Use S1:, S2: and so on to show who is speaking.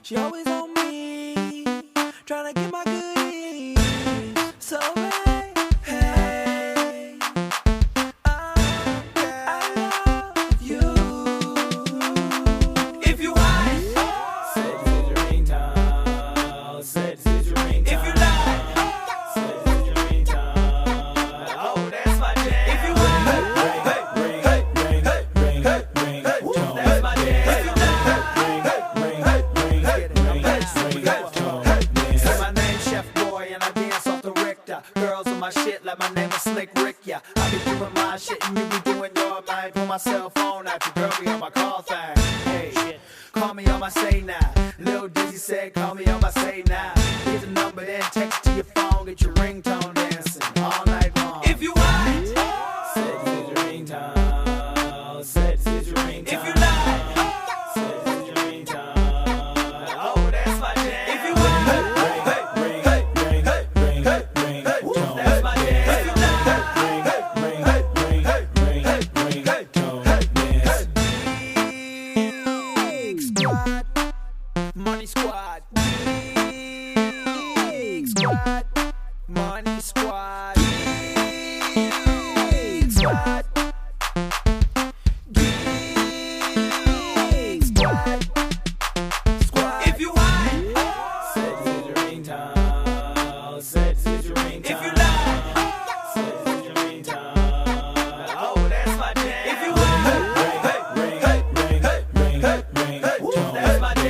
S1: She always on me, tryna get my goodies. So hey, hey, I love you. If you want, set this is your ringtone. Set this is your ringtone. If you like, set this is your ringtone. Oh, that's my jam. If you want, ring, that's my jam. Girls on my shit like my name is Slick Rick, yeah. I be doing my shit and you be doing your mind. Pull my cell phone out, your girl be on my call thing. Hey, shit, call me on my say now. Lil Dizzy said call me on my say now. Here's a number then text to your phone, get your ringtone dancing all night long. If you want, set this is your ringtone. Set this is your ringtone. If you like, set this is your ringtone. Oh, that's my jam. If you want, Money Squad, Geek Squad, Money Squad, Geek Squad, Geek Squad, Squad. If you want, set this is your ringtone. Set this is your ringtone. If you like, set this is your ringtone. Oh, that's my jam. If you want, that's my jam.